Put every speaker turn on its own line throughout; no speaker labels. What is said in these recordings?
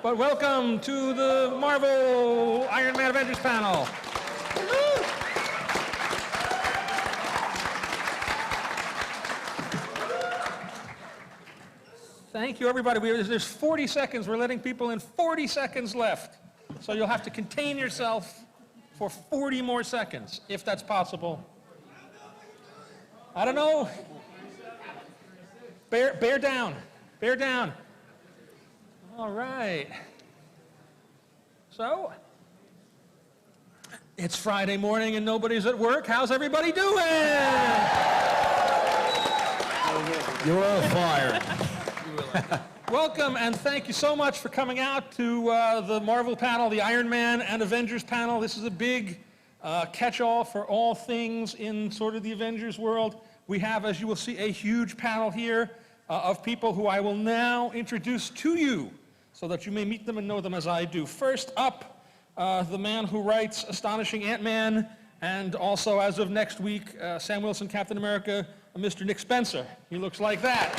But welcome to the Marvel Iron Man Avengers panel. Thank you, everybody. There's 40 seconds. We're letting people in 40 seconds left. So you'll have to contain yourself for 40 more seconds, if that's possible. I don't know. Bear down. Bear down. All right. So, it's Friday morning and nobody's at work. How's everybody doing?
You're all fired.
Welcome and thank you so much for coming out to the Marvel panel, the Iron Man and Avengers panel. This is a big catch-all for all things in sort of the Avengers world. We have, as you will see, a huge panel here of people who I will now introduce to you so that you may meet them and know them as I do. First up, the man who writes Astonishing Ant-Man and also, as of next week, Samuelson, Captain America, Mr. Nick Spencer. He looks like that.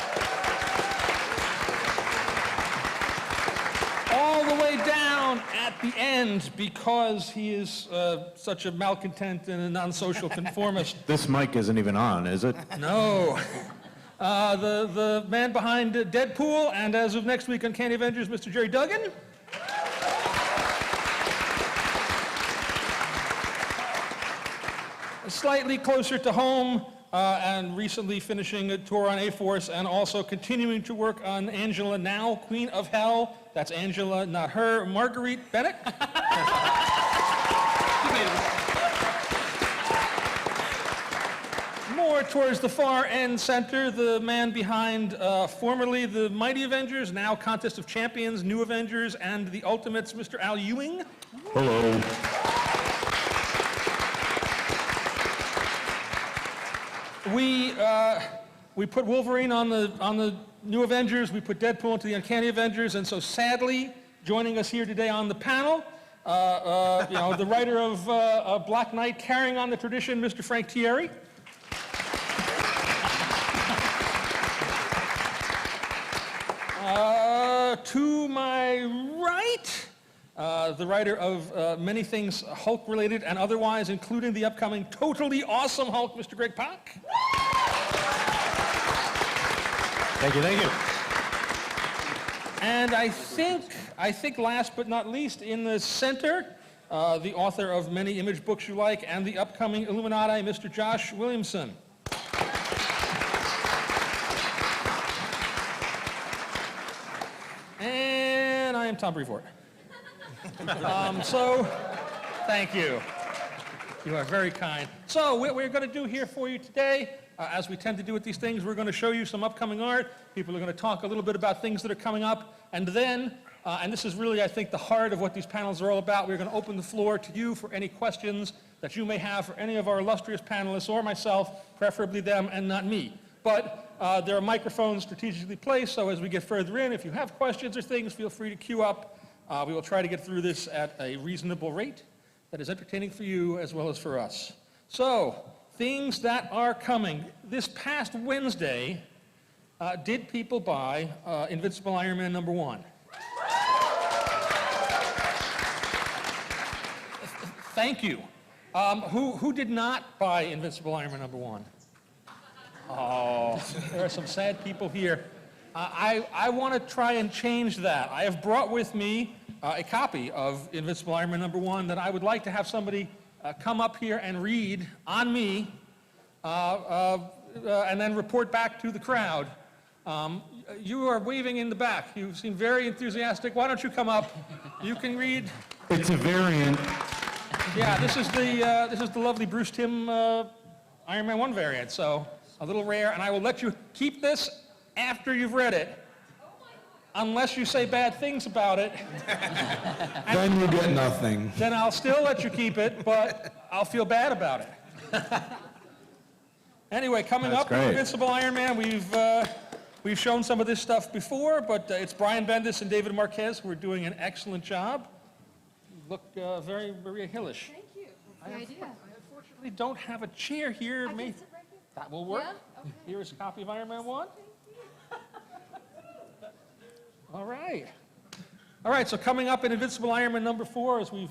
All the way down at the end because he is such a malcontent and a non-social conformist.
This mic isn't even on, is it?
No. The man behind Deadpool and as of next week Uncanny Avengers, Mr. Jerry Duggan. Slightly closer to home and recently finishing a tour on A-Force and also continuing to work on Angela Now, Queen of Hell. That's Angela, not her. Marguerite Bennett. More towards the far end center, the man behind formerly the Mighty Avengers, now Contest of Champions, New Avengers, and the Ultimates, Mr. Al Ewing.
Hello.
We put Wolverine on the New Avengers, we put Deadpool into the Uncanny Avengers, and so sadly, joining us here today on the panel, the writer of Black Knight, carrying on the tradition, Mr. Frank Thierry. To my right, the writer of many things Hulk-related and otherwise, including the upcoming totally awesome Hulk, Mr. Greg Pak.
Thank you, thank you.
And I think last but not least, in the center, the author of many image books you like and the upcoming Illuminati, Mr. Josh Williamson. And I am Tom Brevoort. So, thank you. You are very kind. So, what we're going to do here for you today, as we tend to do with these things, we're going to show you some upcoming art. People are going to talk a little bit about things that are coming up. And then, and this is really, I think, the heart of what these panels are all about, we're going to open the floor to you for any questions that you may have for any of our illustrious panelists or myself, preferably them and not me. But there are microphones strategically placed, so as we get further in, if you have questions or things, feel free to queue up. We will try to get through this at a reasonable rate that is entertaining for you as well as for us. So, things that are coming. This past Wednesday, did people buy Invincible Iron Man number 1? Thank you. Who did not buy Invincible Iron Man number 1? Oh, there are some sad people here. I want to try and change that. I have brought with me a copy of Invincible Iron Man number 1 that I would like to have somebody come up here and read on me and then report back to the crowd. You are waving in the back. You seem very enthusiastic. Why don't you come up? You can read.
It's a variant.
Yeah, this is the lovely Bruce Timm Iron Man 1 variant, so a little rare, and I will let you keep this after you've read it, unless you say bad things about it.
Then you get nothing.
Then I'll still let you keep it, but I'll feel bad about it. Anyway, coming
That's
up,
great.
Invincible Iron Man, we've shown some of this stuff before, but it's Brian Bendis and David Marquez who are doing an excellent job. You look very Maria Hillish.
Thank you. That's the idea.
I unfortunately don't have a chair here.
I can sit right here.
That will work.
Yeah? Okay.
Here is a copy of Iron Man 1. All right. All right, so coming up in Invincible Iron Man number 4, as we've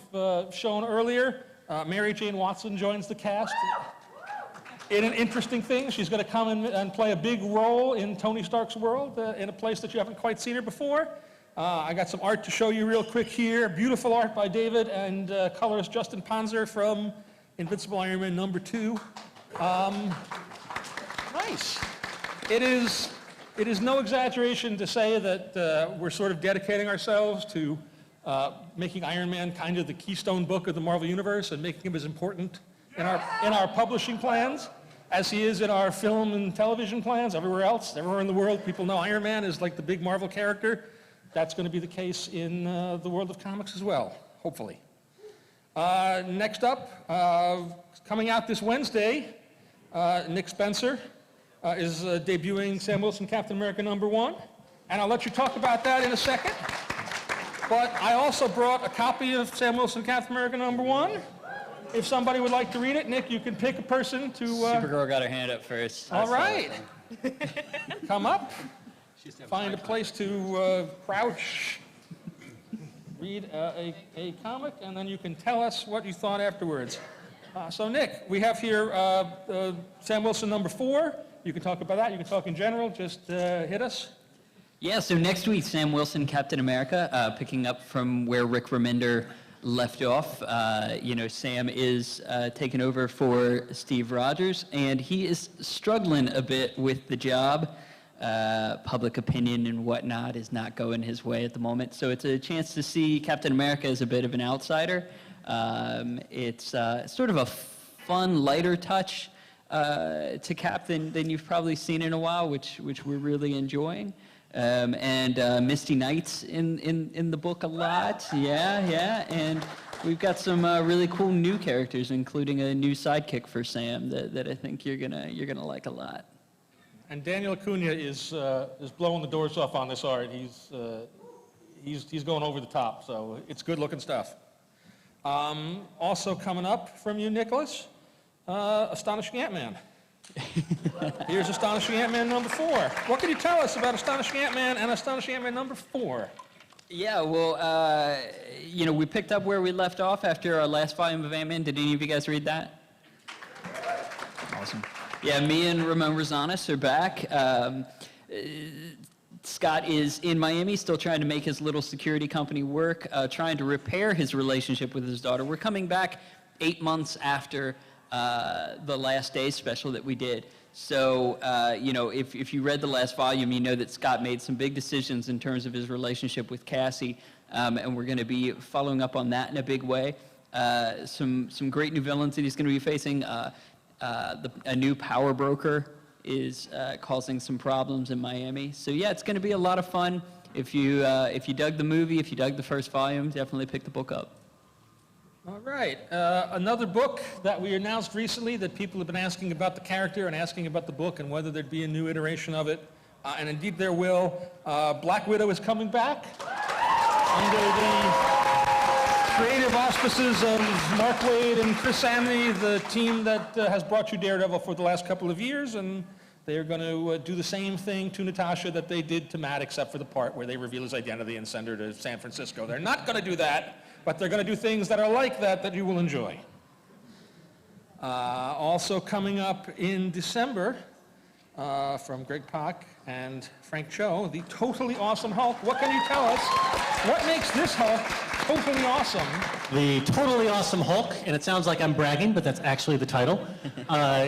shown earlier, Mary Jane Watson joins the cast in an interesting thing. She's going to come in and play a big role in Tony Stark's world in a place that you haven't quite seen her before. I got some art to show you real quick here. Beautiful art by David and colorist Justin Panzer from Invincible Iron Man number 2. Nice. It is no exaggeration to say that we're sort of dedicating ourselves to making Iron Man kind of the keystone book of the Marvel Universe and making him as important in our publishing plans as he is in our film and television plans everywhere else. Everywhere in the world, people know Iron Man is like the big Marvel character. That's going to be the case in the world of comics as well, hopefully. Next up, coming out this Wednesday, Nick Spencer is debuting Samuelson Captain America number 1, and I'll let you talk about that in a second. But I also brought a copy of Samuelson Captain America number 1. If somebody would like to read it, Nick, you can pick a person to...
Supergirl got her hand up first.
All right. Come up. Find a place to crouch. Read a comic, and then you can tell us what you thought afterwards. So, Nick, we have here Samuelson number 4. You can talk about that. You can talk in general. Just hit us.
Yeah, so next week, Samuelson, Captain America, picking up from where Rick Remender left off. Sam is taking over for Steve Rogers, and he is struggling a bit with the job. Public opinion and whatnot is not going his way at the moment. So it's a chance to see Captain America as a bit of an outsider. It's sort of a fun, lighter touch to Captain than you've probably seen in a while, which we're really enjoying. And Misty Knight's in the book a lot. Yeah. And we've got some really cool new characters, including a new sidekick for Sam that I think you're gonna like a lot.
And Daniel Acuna is blowing the doors off on this art. He's going over the top, so it's good-looking stuff. Also coming up from you, Nicholas, Astonishing Ant-Man. Here's Astonishing Ant-Man number 4. What can you tell us about Astonishing Ant-Man and Astonishing Ant-Man number 4?
Yeah, well, we picked up where we left off after our last volume of Ant-Man. Did any of you guys read that? Awesome. Yeah, me and Ramon Rosales are back. Scott is in Miami, still trying to make his little security company work, trying to repair his relationship with his daughter. We're coming back 8 months after the Last Day special that we did. So, if you read the last volume, you know that Scott made some big decisions in terms of his relationship with Cassie, and we're going to be following up on that in a big way. Some great new villains that he's going to be facing. A new power broker is causing some problems in Miami. So yeah, it's going to be a lot of fun. If you dug the movie, if you dug the first volume, definitely pick the book up.
All right. Another book that we announced recently that people have been asking about the character and asking about the book and whether there'd be a new iteration of it. And indeed there will. Black Widow is coming back under the creative auspices of Mark Waid and Chris Samney, the team that has brought you Daredevil for the last couple of years, and they are going to do the same thing to Natasha that they did to Matt, except for the part where they reveal his identity and send her to San Francisco. They're not going to do that, but they're going to do things that are like that you will enjoy. Also coming up in December, from Greg Pak and Frank Cho, the Totally Awesome Hulk. What can you tell us? What makes this Hulk totally awesome?
The Totally Awesome Hulk, and it sounds like I'm bragging, but that's actually the title,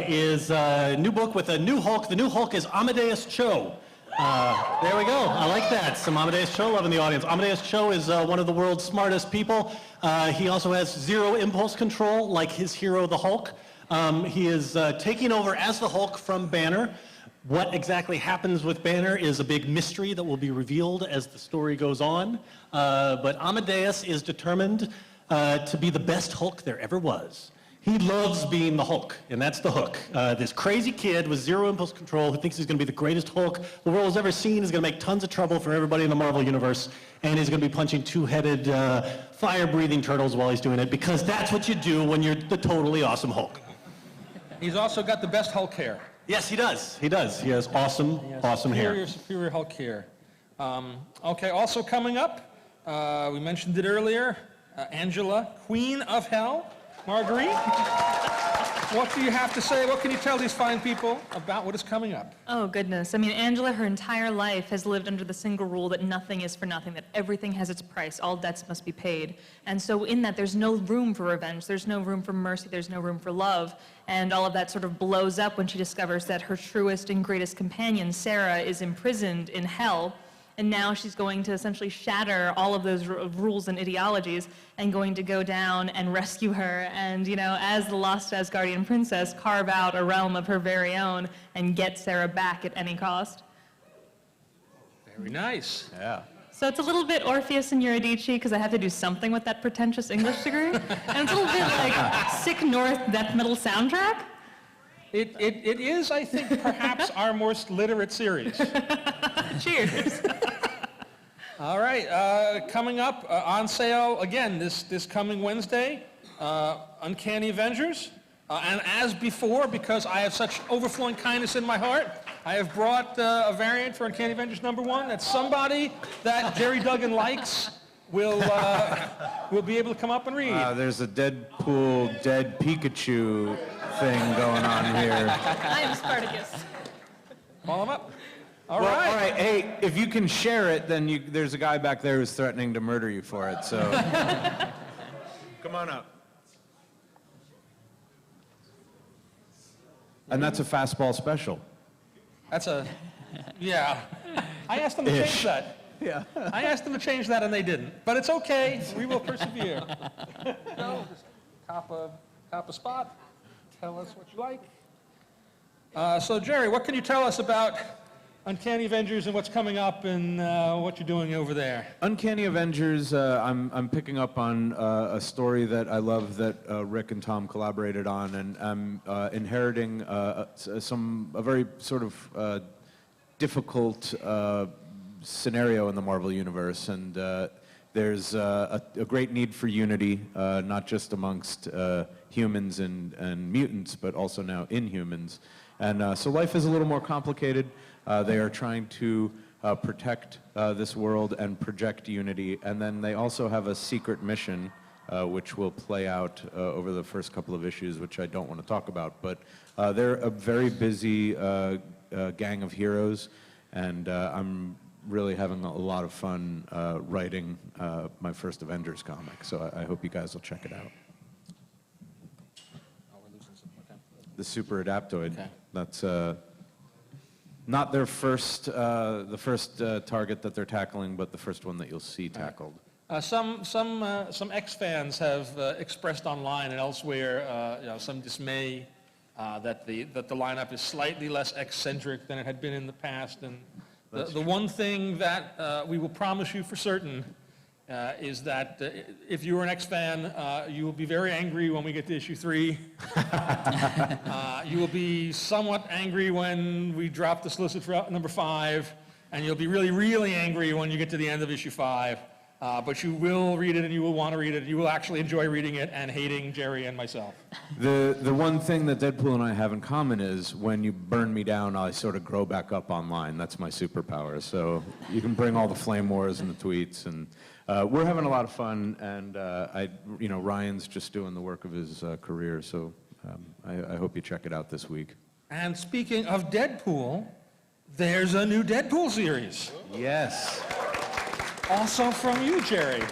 is a new book with a new Hulk. The new Hulk is Amadeus Cho. There we go. I like that. Some Amadeus Cho love in the audience. Amadeus Cho is one of the world's smartest people. He also has zero impulse control, like his hero, the Hulk. He is taking over as the Hulk from Banner. What exactly happens with Banner is a big mystery that will be revealed as the story goes on. But Amadeus is determined to be the best Hulk there ever was. He loves being the Hulk, and that's the hook. This crazy kid with zero impulse control who thinks he's going to be the greatest Hulk the world has ever seen is going to make tons of trouble for everybody in the Marvel Universe, and he's going to be punching two-headed, fire-breathing turtles while he's doing it, because that's what you do when you're the Totally Awesome Hulk.
He's also got the best Hulk hair.
Yes, he does. He does. He has awesome hair.
Superior Hulk hair. Okay, also coming up, We mentioned it earlier. Angela, Queen of Hell, Marguerite. What do you have to say? What can you tell these fine people about what is coming up?
Oh, goodness. I mean, Angela, her entire life has lived under the single rule that nothing is for nothing, that everything has its price, all debts must be paid. And so in that, there's no room for revenge, there's no room for mercy, there's no room for love. And all of that sort of blows up when she discovers that her truest and greatest companion, Sarah, is imprisoned in hell. And now she's going to essentially shatter all of those rules and ideologies and going to go down and rescue her and, you know, as the lost Asgardian princess, carve out a realm of her very own and get Sarah back at any cost.
Very nice.
Yeah.
So it's a little bit Orpheus and Eurydice because I have to do something with that pretentious English degree. And it's a little bit like Sick North death metal soundtrack.
It is, I think, perhaps our most literate series.
Cheers.
All right, coming up on sale again this coming Wednesday, Uncanny Avengers. And as before, because I have such overflowing kindness in my heart, I have brought a variant for Uncanny Avengers number 1 that somebody that Jerry Duggan likes will be able to come up and read.
There's a Deadpool, dead Pikachu thing going on here.
I am Spartacus.
Call him up. All
Well,
right.
all right. Hey, if you can share it, then there's a guy back there who's threatening to murder you for it. So, come on up. And that's a fastball special.
That's yeah. I asked them to change that.
Yeah.
I asked them to change that and they didn't. But it's okay. We will persevere. No, just cop a spot. Tell us what you like. So Jerry, what can you tell us about Uncanny Avengers and what's coming up and what you're doing over there?
Uncanny Avengers, I'm picking up on a story that I love that Rick and Tom collaborated on, and I'm inheriting a very sort of difficult scenario in the Marvel Universe, and there's a great need for unity, not just amongst humans and mutants, but also now Inhumans. And so life is a little more complicated. They are trying to protect this world and project unity, and then they also have a secret mission which will play out over the first couple of issues, which I don't want to talk about, but they're a very busy gang of heroes, and I'm really having a lot of fun writing my first Avengers comic, so I hope you guys will check it out.
Oh, we're losing some. Okay.
The Super Adaptoid.
Okay.
That's not their first, the first target that they're tackling, but the first one that you'll see tackled.
Some X-fans have expressed online and elsewhere some dismay that the lineup is slightly less eccentric than it had been in the past. And the one thing that we will promise you for certain is that if you are an X-fan, you will be very angry when we get to issue 3. You will be somewhat angry when we drop the solicit for number 5, and you'll be really, really angry when you get to the end of issue 5. But you will read it, and you will want to read it. You will actually enjoy reading it and hating Jerry and myself.
The one thing that Deadpool and I have in common is when you burn me down, I sort of grow back up online. That's my superpower. So you can bring all the flame wars and the tweets, and we're having a lot of fun. And Ryan's just doing the work of his career. So I hope you check it out this week.
And speaking of Deadpool, there's a new Deadpool series.
Yes.
Also from you, Jerry.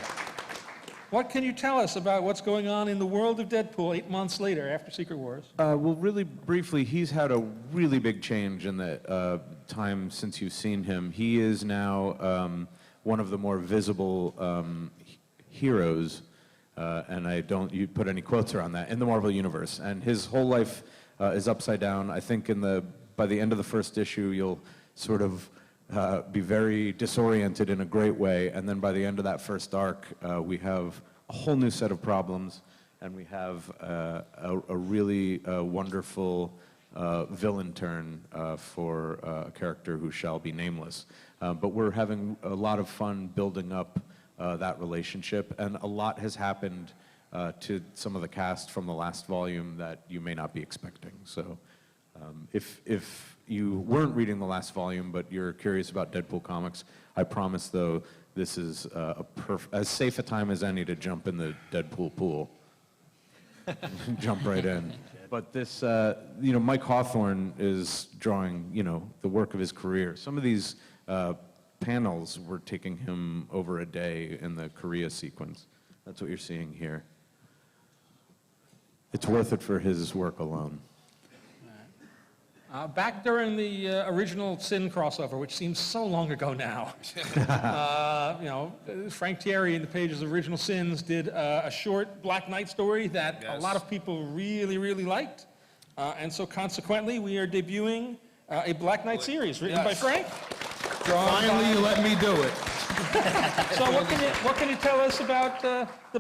What can you tell us about what's going on in the world of Deadpool 8 months later after Secret Wars?
Well, really briefly, he's had a really big change in the time since you've seen him. He is now one of the more visible heroes, and I don't you put any quotes around that, in the Marvel Universe. And his whole life is upside down. I think by the end of the first issue, you'll sort of be very disoriented in a great way, and then by the end of that first arc, we have a whole new set of problems, and we have a really wonderful villain turn for a character who shall be nameless. But we're having a lot of fun building up that relationship, and a lot has happened to some of the cast from the last volume that you may not be expecting. So if you weren't reading the last volume, but you're curious about Deadpool comics, I promise, though, this is as safe a time as any to jump in the Deadpool pool. Jump right in. But this, Mike Hawthorne is drawing, the work of his career. Some of these panels were taking him over a day in the Korea sequence. That's what you're seeing here. It's worth it for his work alone.
Back during the original Sin crossover, which seems so long ago now, Frank Thierry in the pages of Original Sins did a short Black Knight story that a lot of people really, really liked. And so consequently, we are debuting a Black Knight series written by Frank.
Finally, you let me do it.
So what can you tell us about,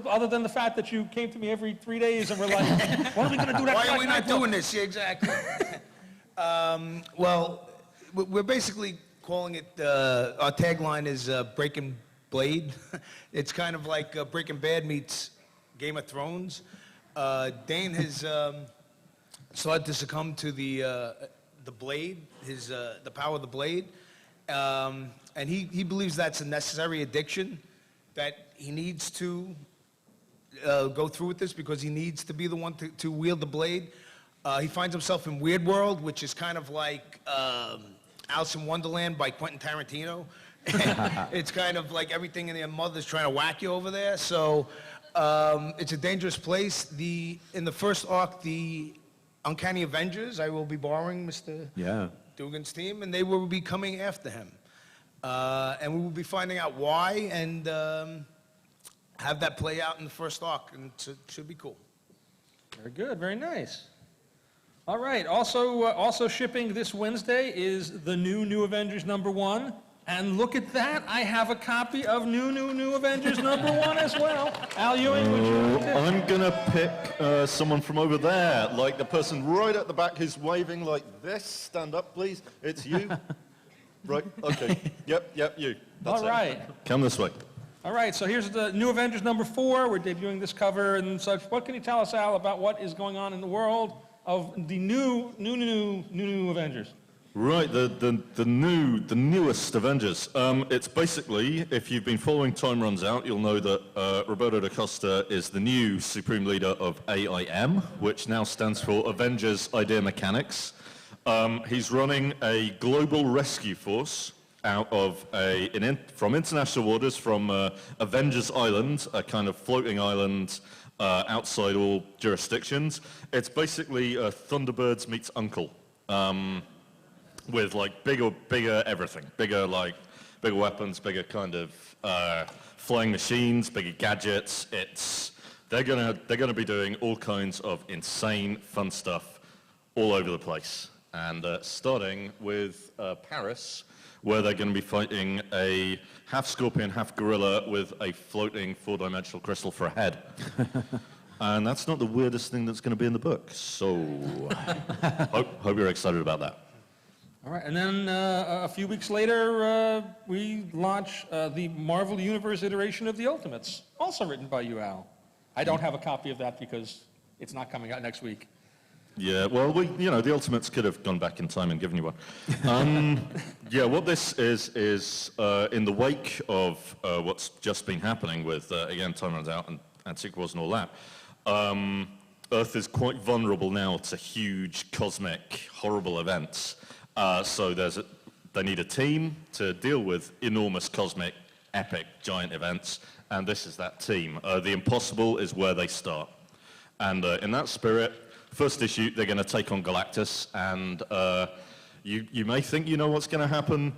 other than the fact that you came to me every 3 days and were like, when are we going to do that?
Why are
Black
we
Knight
not
book?"
doing this? Yeah, exactly. Well, we're basically calling it, our tagline is Breaking Blade. It's kind of like Breaking Bad meets Game of Thrones. Dane has started to succumb to the blade, the power of the blade. And he believes that's a necessary addiction, that he needs to go through with this because he needs to be the one to wield the blade. He finds himself in Weird World, which is kind of like Alice in Wonderland by Quentin Tarantino. It's kind of like everything in their mother's trying to whack you over there. So it's a dangerous place. In the first arc, the Uncanny Avengers, I will be borrowing Mr. Dugan's team, and they will be coming after him. And we will be finding out why and have that play out in the first arc, and it should be cool.
Very good, very nice. All right, also shipping this Wednesday is the new Avengers Number 1. And look at that, I have a copy of new Avengers Number 1 as well. Al Ewing, would you?
I'm gonna pick someone from over there, like the person right at the back who's waving like this. Stand up, please. It's you. Right, okay. Yep, you. That's
All right.
it. Come this way.
All right, so here's the new Avengers Number 4. We're debuting this cover and such. What can you tell us, Al, about what is going on in the world of the new Avengers?
Right, the newest Avengers. It's basically, if you've been following Time Runs Out, you'll know that Roberto da Costa is the new Supreme Leader of AIM, which now stands for Avengers Idea Mechanics. He's running a global rescue force out of from international waters from Avengers Island, a kind of floating island outside all jurisdictions. It's basically Thunderbirds meets Uncle. With like bigger everything, bigger weapons, bigger kind of flying machines, bigger gadgets. They're gonna be doing all kinds of insane, fun stuff all over the place. And starting with Paris, where they're going to be fighting a half scorpion, half gorilla with a floating four-dimensional crystal for a head. And that's not the weirdest thing that's going to be in the book. So hope you're excited about that.
All right, and then a few weeks later, we launch the Marvel Universe iteration of The Ultimates, also written by you, Al. I don't have a copy of that because it's not coming out next week.
Yeah, well, the Ultimates could have gone back in time and given you one. Yeah, what this is in the wake of what's just been happening with, again, Time Runs Out and sequels and all that, Earth is quite vulnerable now to huge, cosmic, horrible events. So they need a team to deal with enormous, cosmic, epic, giant events, and this is that team. The impossible is where they start. And in that spirit, first issue, they're going to take on Galactus, and you may think you know what's going to happen.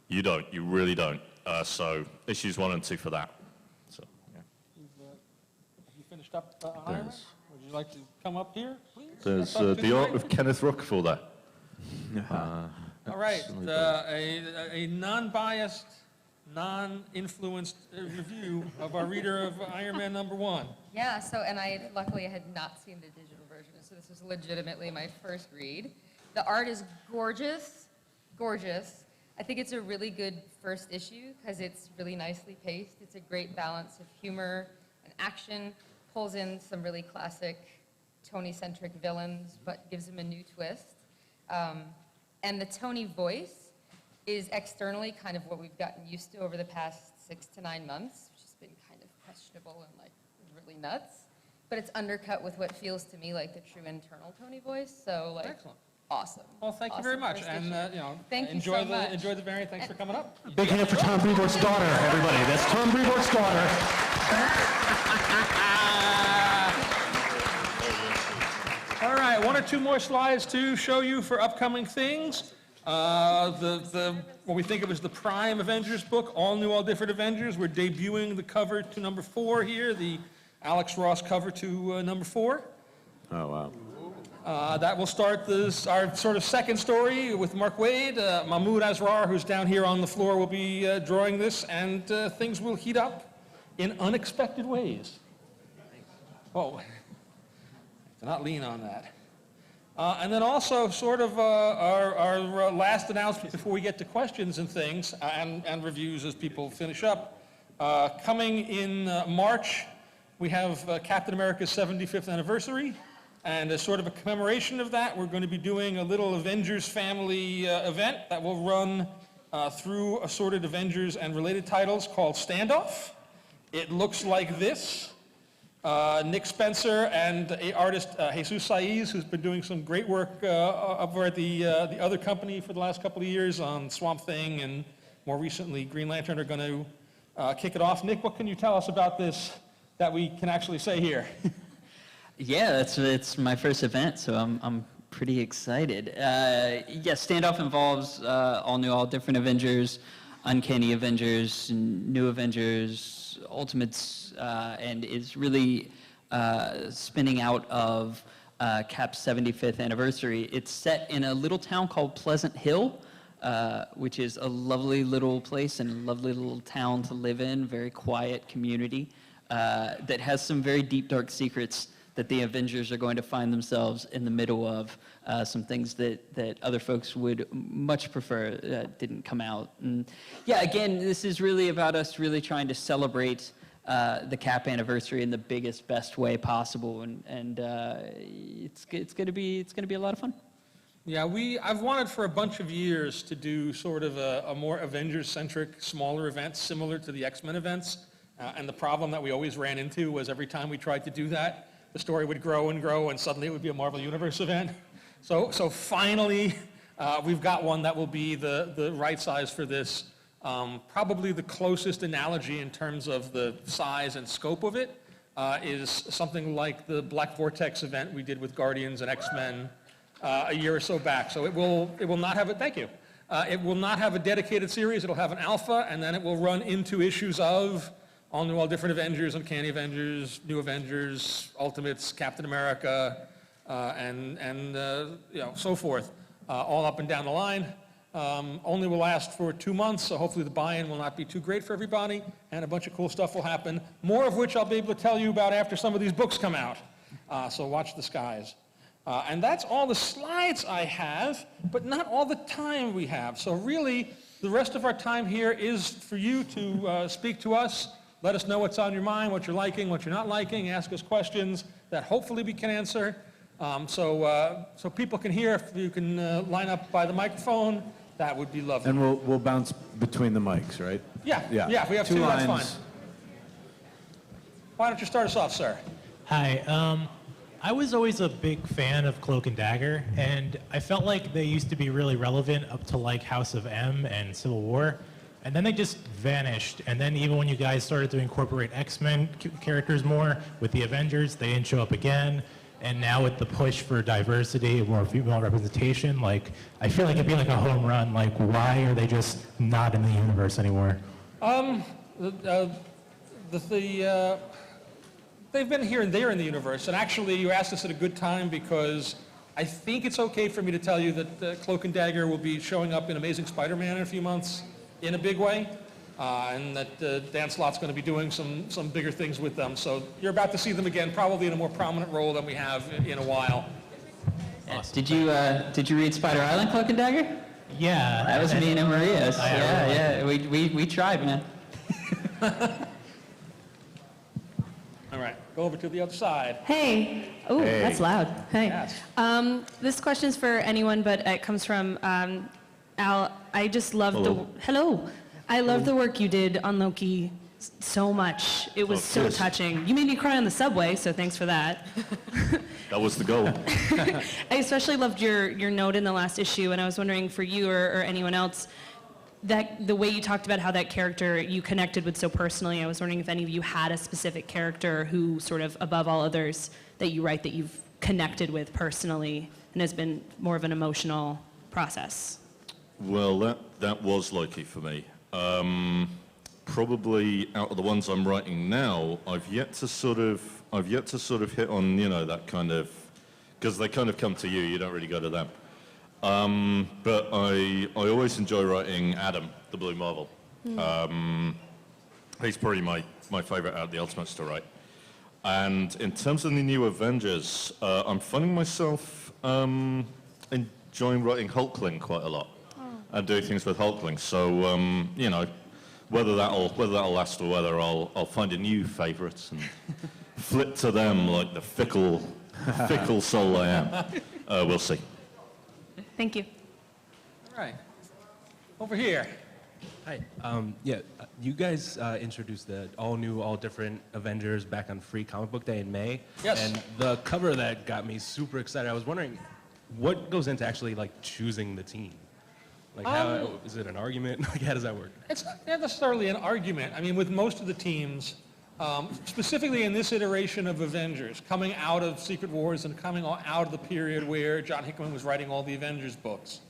You don't. You really don't. So issues 1 and 2 for that. So, yeah.
Have you finished up on Iron Man? Would you like to come up here, please?
There's the art of Kenneth Rockefeller there.
All right, a non-biased, non-influenced review of our reader of Iron Man Number 1.
Yeah, and luckily I had not seen the digital version, so this was legitimately my first read. The art is gorgeous, gorgeous. I think it's a really good first issue because it's really nicely paced. It's a great balance of humor and action, pulls in some really classic Tony-centric villains, but gives them a new twist. And the Tony voice is externally kind of what we've gotten used to over the past 6 to 9 months, which has been kind of questionable and like really nuts. But it's undercut with what feels to me like the true internal Tony voice. So like,
Excellent.
awesome.
Well, thank you
Awesome
very much,
first
and,
issue.
you know,
Thank you
enjoy
so much.
enjoy the variant. Thanks for coming up.
Big hand for Tom Brevoort's daughter, everybody. That's Tom Brevoort's daughter.
All right, 1 or 2 more slides to show you for upcoming things. What we think of as the Prime Avengers book, all new, all different Avengers. We're debuting the cover to number 4 here, the Alex Ross cover to number 4.
Oh, wow.
That will start our sort of second story with Mark Waid. Mahmoud Asrar, who's down here on the floor, will be drawing this, and things will heat up in unexpected ways. Whoa. Do not lean on that. And then also sort of our last announcement before we get to questions and things and reviews as people finish up. Coming in March, we have Captain America's 75th anniversary. And as sort of a commemoration of that, we're going to be doing a little Avengers family event that will run through assorted Avengers and related titles called Standoff. It looks like this. Nick Spencer and artist Jesus Saiz, who's been doing some great work over at the other company for the last couple of years on Swamp Thing and more recently Green Lantern, are going to kick it off. Nick, what can you tell us about this that we can actually say here?
Yeah, it's my first event, so I'm pretty excited. Standoff involves all new, all different Avengers, Uncanny Avengers, New Avengers, Ultimates, and is really spinning out of Cap's 75th anniversary. It's set in a little town called Pleasant Hill, which is a lovely little place and a lovely little town to live in, very quiet community that has some very deep, dark secrets that the Avengers are going to find themselves in the middle of, some things that other folks would much prefer didn't come out. And yeah, again, this is really about us really trying to celebrate the Cap anniversary in the biggest, best way possible, and it's going to be a lot of fun.
Yeah, I've wanted for a bunch of years to do sort of a more Avengers-centric, smaller event similar to the X-Men events. And the problem that we always ran into was every time we tried to do that, the story would grow and grow, and suddenly it would be a Marvel Universe event. So finally, we've got one that will be the right size for this. Probably the closest analogy in terms of the size and scope of it is something like the Black Vortex event we did with Guardians and X-Men a year or so back. So it will not have thank you. It will not have a dedicated series. It'll have an alpha, and then it will run into issues of all new, all different Avengers, Uncanny Avengers, New Avengers, Ultimates, Captain America, and so forth, all up and down the line. Only will last for 2 months, so hopefully the buy-in will not be too great for everybody, and a bunch of cool stuff will happen, more of which I'll be able to tell you about after some of these books come out. So watch the skies. And that's all the slides I have, but not all the time we have. So really, the rest of our time here is for you to speak to us. Let us know what's on your mind, what you're liking, what you're not liking. Ask us questions that hopefully we can answer. So people can hear. If you can line up by the microphone, that would be lovely.
And we'll bounce between the mics, right?
Yeah. If we have
2
two,
lines.
that's fine. Why don't you start us off, sir?
Hi. I was always a big fan of Cloak and Dagger, and I felt like they used to be really relevant up to like House of M and Civil War. And then they just vanished. And then even when you guys started to incorporate X-Men characters more with the Avengers, they didn't show up again. And now with the push for diversity, more female representation, like, I feel like it'd be like a home run. Like, why are they just not in the universe anymore?
They've been here and there in the universe. And actually, you asked us at a good time because I think it's okay for me to tell you that Cloak and Dagger will be showing up in Amazing Spider-Man in a few months in a big way. And that Dan Slott's going to be doing some bigger things with them. So you're about to see them again, probably in a more prominent role than we have in a while.
Awesome.
Did you read Spider Island, Cloak and Dagger?
Yeah.
That was me and Maria's.
I really
Yeah. We tried, man.
All right, go over to the other side.
Hey. Oh,
Hey.
that's loud. Hey.
Yes.
This question's for anyone, but it comes from Al. I just love the... Hello. I love the work you did on Loki so much. It was so
yes.
touching. You made me cry on the subway, so thanks for that.
That was the goal.
I especially loved your note in the last issue, and I was wondering for you or anyone else, that the way you talked about how that character you connected with so personally. I was wondering if any of you had a specific character who sort of above all others that you write that you've connected with personally and has been more of an emotional process.
Well, that was Loki for me. Probably out of the ones I'm writing now, I've yet to sort of hit on, that kind of, because they kind of come to you. You don't really go to them. But I always enjoy writing Adam, the Blue Marvel. He's probably my favorite out of the Ultimates to write. And in terms of the new Avengers, I'm finding myself enjoying writing Hulkling quite a lot and doing things with Hulkling. So, whether that'll last or whether I'll find a new favorite and flip to them like the fickle soul I am. We'll see.
Thank you.
All right. Over here.
Hi. You guys introduced the all-new, all-different Avengers back on Free Comic Book Day in May.
Yes.
And the cover of that got me super excited. I was wondering, what goes into actually, choosing the team? How is it an argument? How does that work?
It's not necessarily an argument. I mean, with most of the teams, specifically in this iteration of Avengers, coming out of Secret Wars and coming out of the period where John Hickman was writing all the Avengers books,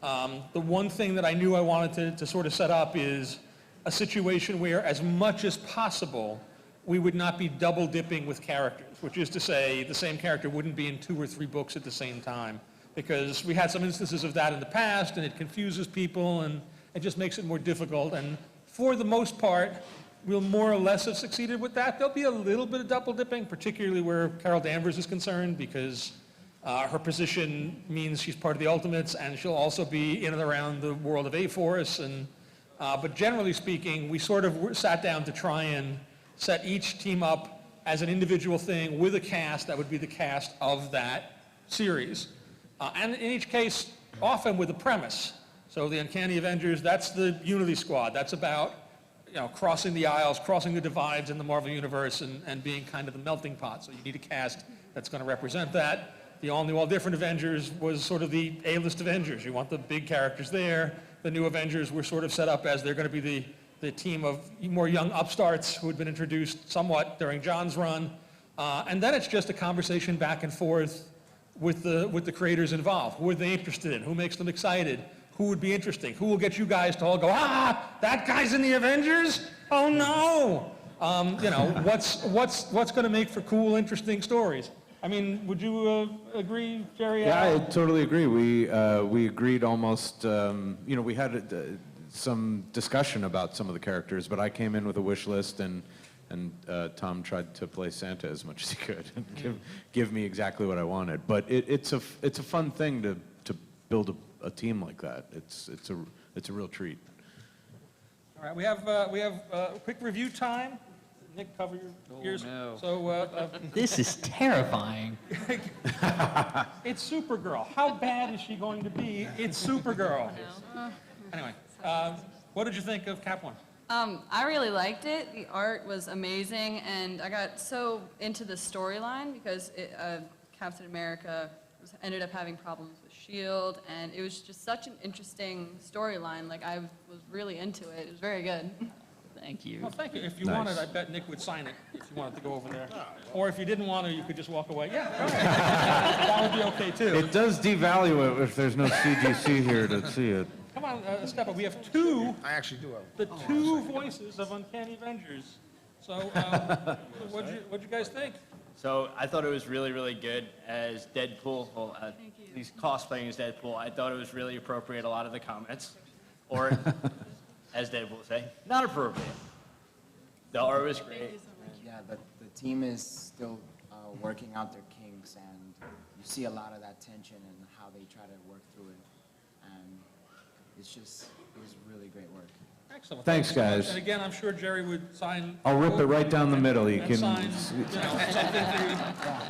the one thing that I knew I wanted to sort of set up is a situation where, as much as possible, we would not be double dipping with characters, which is to say the same character wouldn't be in 2 or 3 books at the same time, because we had some instances of that in the past, and it confuses people, and it just makes it more difficult. And for the most part, we'll more or less have succeeded with that. There'll be a little bit of double dipping, particularly where Carol Danvers is concerned, because her position means she's part of the Ultimates, and she'll also be in and around the world of A-Force. But generally speaking, we sort of sat down to try and set each team up as an individual thing with a cast that would be the cast of that series. And in each case, often with a premise. So the Uncanny Avengers, that's the Unity Squad. That's about crossing the aisles, crossing the divides in the Marvel Universe and being kind of the melting pot. So you need a cast that's going to represent that. The all-new, all-different Avengers was sort of the A-list Avengers. You want the big characters there. The new Avengers were sort of set up as they're going to be the team of more young upstarts who had been introduced somewhat during John's run. And then it's just a conversation back and forth with the creators involved. Who are they interested in? Who makes them excited? Who would be interesting? Who will get you guys to all go, that guy's in the Avengers? Oh no! What's going to make for cool, interesting stories? I mean, would you agree, Jerry?
Yeah, I totally agree. We agreed almost. We had some discussion about some of the characters, but I came in with a wish list, and Tom tried to play Santa as much as he could and give me exactly what I wanted. But it's a fun thing to build a team like that. It's a real treat.
All right, we have a quick review time. Nick, cover your ears.
No.
So
This is terrifying.
it's Supergirl. How bad is she going to be? It's Supergirl. Anyway, what did you think of Cap 1?
I really liked it. The art was amazing, and I got so into the storyline because Captain America ended up having problems with S.H.I.E.L.D., and it was just such an interesting storyline. I was really into it. It was very good.
Thank you.
Well, thank you. If you
Nice.
wanted, I bet Nick would sign it if you wanted to go over there. Or if you didn't want to, you could just walk away. Yeah, go ahead. That would be okay, too.
It does devalue it if there's no CGC here to see it.
Come on, Stepa, we have two,
I actually do have.
the two voices of Uncanny Avengers. So, what'd you guys think?
So I thought it was really, really good as Deadpool. Well, he's cosplaying as Deadpool. I thought it was really appropriate, a lot of the comments. Or, as Deadpool would say, not appropriate. The art was great.
Yeah, the team is still working out their kinks, and you see a lot of that tension and how they try to work through it. And it was really great work.
Excellent.
Thanks,
so much.
guys.
And again, I'm sure Jerry would sign.
I'll rip it right down the middle. You
and
can.
sign, something for you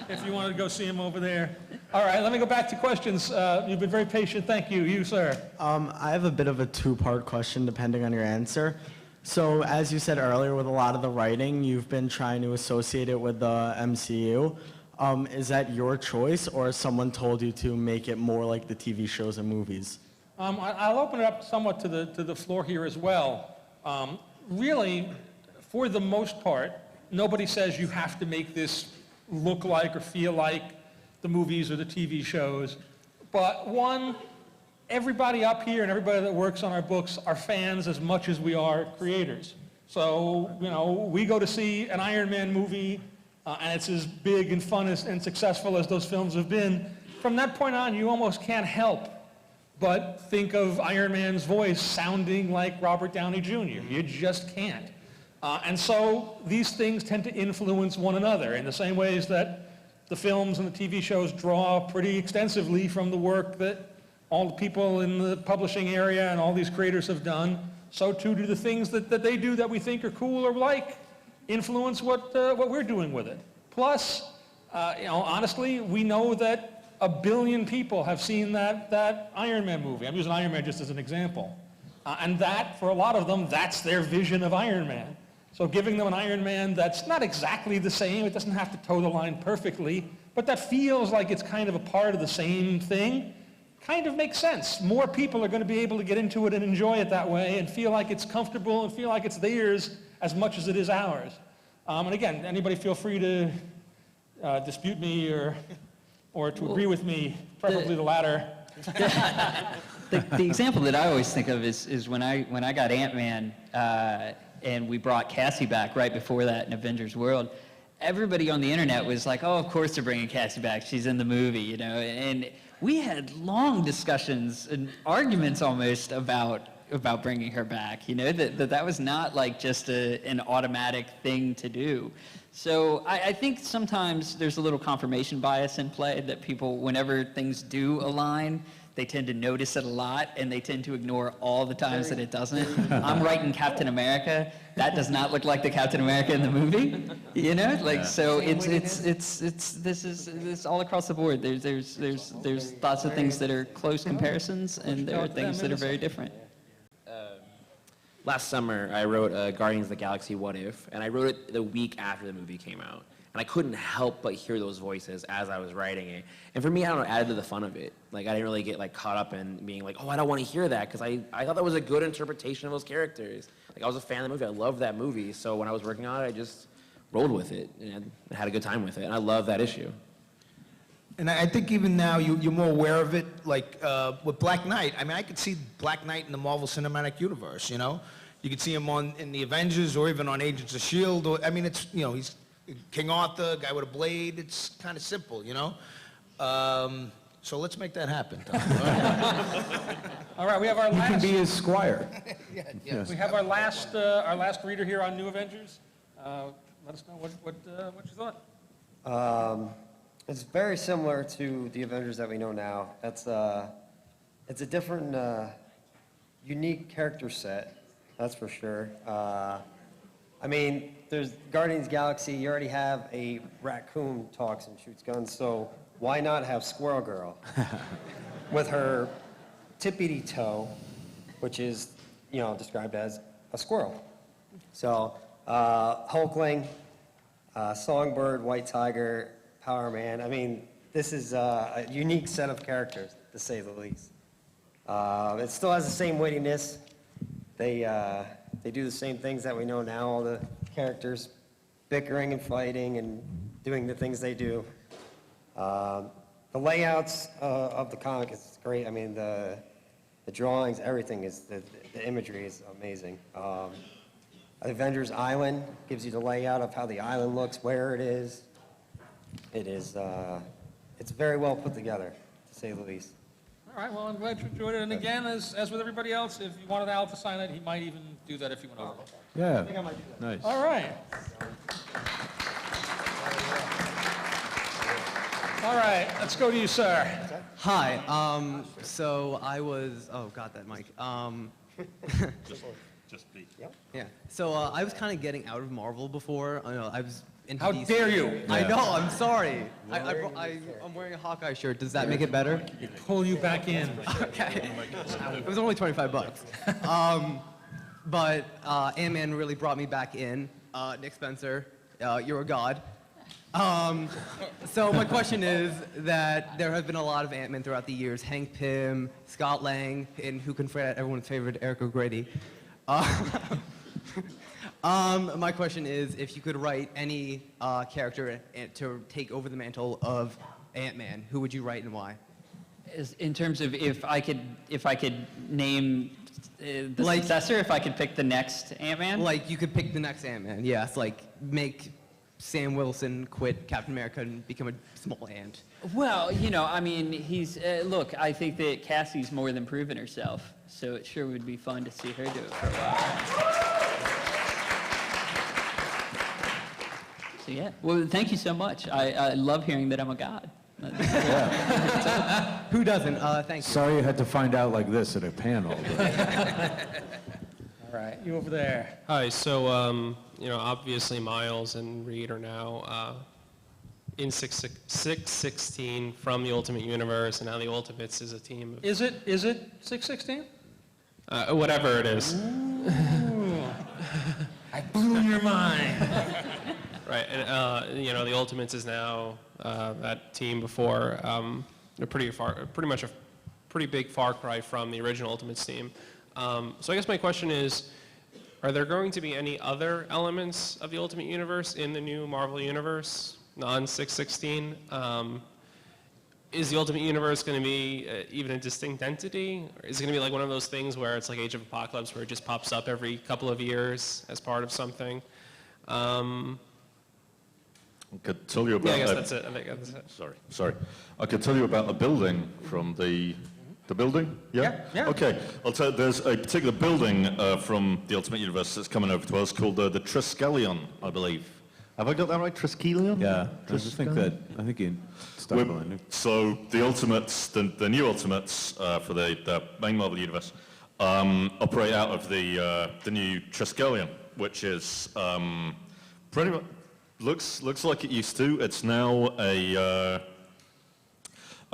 if you wanted to go see him over there. All right, let me go back to questions. You've been very patient. Thank you. You, sir.
I have a bit of a two-part question depending on your answer. So as you said earlier, with a lot of the writing, you've been trying to associate it with the MCU. Is that your choice, or has someone told you to make it more like the TV shows and movies?
I'll open it up somewhat to the floor here as well. Really, for the most part, nobody says you have to make this look like or feel like the movies or the TV shows. But one, everybody up here and everybody that works on our books are fans as much as we are creators. So, you know, we go to see an Iron Man movie, and it's as big and fun and successful as those films have been. From that point on, you almost can't help but think of Iron Man's voice sounding like Robert Downey Jr. You just can't. And so these things tend to influence one another in the same ways that the films and the TV shows draw pretty extensively from the work that all the people in the publishing area and all these creators have done. So too do the things that they do that we think are cool or like influence what we're doing with it. Plus, you know, honestly, we know that 1 billion people have seen that Iron Man movie. I'm using Iron Man just as an example. And that, for a lot of them, that's their vision of Iron Man. So giving them an Iron Man that's not exactly the same, it doesn't have to toe the line perfectly, but that feels like it's kind of a part of the same thing, kind of makes sense. More people are going to be able to get into it and enjoy it that way and feel like it's comfortable and feel like it's theirs as much as it is ours. And again, anybody feel free to dispute me or to agree with me, preferably the latter.
The example that I always think of is when I got Ant-Man and we brought Cassie back right before that in Avengers World. Everybody on the internet was like, "Oh, of course they're bringing Cassie back. She's in the movie," you know. And we had long discussions and arguments almost about bringing her back. You know, that was not like just an automatic thing to do. So I think sometimes there's a little confirmation bias in play that people, whenever things do align, they tend to notice it a lot, and they tend to ignore all the times that it doesn't. I'm writing Captain America. That does not look like the Captain America in the movie, you know. Like so, this is all across the board. There's lots of things that are close comparisons, and there are things that are very different.
Last summer, I wrote Guardians of the Galaxy What If, and I wrote it the week after the movie came out. And I couldn't help but hear those voices as I was writing it. And for me, I don't know, it added to the fun of it. Like, I didn't really get, like, caught up in being like, oh, I don't want to hear that, because I thought that was a good interpretation of those characters. Like, I was a fan of the movie. I loved that movie. So when I was working on it, I just rolled with it and I had a good time with it. And I love that issue.
And I think even now you're more aware of it, like with Black Knight. I mean, I could see Black Knight in the Marvel Cinematic Universe, you know? You could see him in the Avengers or even on Agents of S.H.I.E.L.D. Or, I mean, it's, you know, he's King Arthur, guy with a blade. It's kind of simple, you know? So let's make that happen, Tom.
All right, we have our last...
You can be his squire.
Yes.
We have our last reader here on New Avengers. Let us know what you thought.
It's very similar to the Avengers that we know now. It's a different, unique character set, that's for sure. I mean, there's Guardians of the Galaxy, you already have a raccoon talks and shoots guns, so why not have Squirrel Girl with her tippity toe, which is, you know, described as a squirrel. So, Hulkling, Songbird, White Tiger, Power Man. I mean, this is a unique set of characters, to say the least. It still has the same wittiness. They do the same things that we know now, all the characters bickering and fighting and doing the things they do. The layouts of the comic is great. I mean, the drawings, everything is, the imagery is amazing. Avengers Island gives you the layout of how the island looks, where it is. It is, it's very well put together, to say the least.
All right, well, I'm glad you enjoyed it. And again, as with everybody else, if you wanted Al to sign it, he might even do that if you went over.
Yeah.
I think I might do that.
Nice.
All right. All right, let's go to you, sir.
Hi. So I was. Oh, got that mic.
Just be.
Yeah. So I was kind of getting out of Marvel before. I was into
How
DC.
dare you?
I
Yeah.
know, I'm sorry. I'm wearing a Hawkeye shirt. Does that make it better?
Pull you back in.
Okay. It was only $25. But Ant-Man really brought me back in. Nick Spencer, you're a god. So my question is that there have been a lot of Ant-Man throughout the years. Hank Pym, Scott Lang, and who can forget everyone's favorite, Eric O'Grady. My question is, if you could write any character to take over the mantle of Ant-Man, who would you write and why?
In terms of if I could name the successor, if I could pick the next Ant-Man?
Like, you could pick the next Ant-Man, yes. Like, make Sam Wilson quit Captain America and become a small ant.
Well, you know, I mean, he's, look, I think that Cassie's more than proven herself, so it sure would be fun to see her do it for a while. So yeah, well, thank you so much. I love hearing that I'm a god.
Who doesn't? Thank you.
Sorry you had to find out like this at a panel.
All right, you over there.
Hi, so, you know, obviously Miles and Reed are now in 616 from the Ultimate Universe, and now the Ultimates is a team of...
Is it 616?
Whatever it is.
Ooh, I blew your mind.
Right, and, you know, the Ultimates is now that team before. They're pretty much a pretty big far cry from the original Ultimates team. So I guess my question is, are there going to be any other elements of the Ultimate Universe in the new Marvel Universe, non-616? Is the Ultimate Universe going to be even a distinct entity? Or is it going to be like one of those things where it's like Age of Apocalypse, where it just pops up every couple of years as part of something?
I could tell you about...
Yeah, I guess that's it. I think that's it.
Sorry. I could tell you about a building from the building?
Yeah.
Okay. I'll tell you, there's a particular building from the Ultimate Universe that's coming over to us called the Triskelion, I believe. Have I got that right? Triskelion?
Yeah, I think you stumbled on it.
So the Ultimates, the new Ultimates for the main Marvel Universe, operate out of the new Triskelion, which is pretty much looks like it used to. It's now a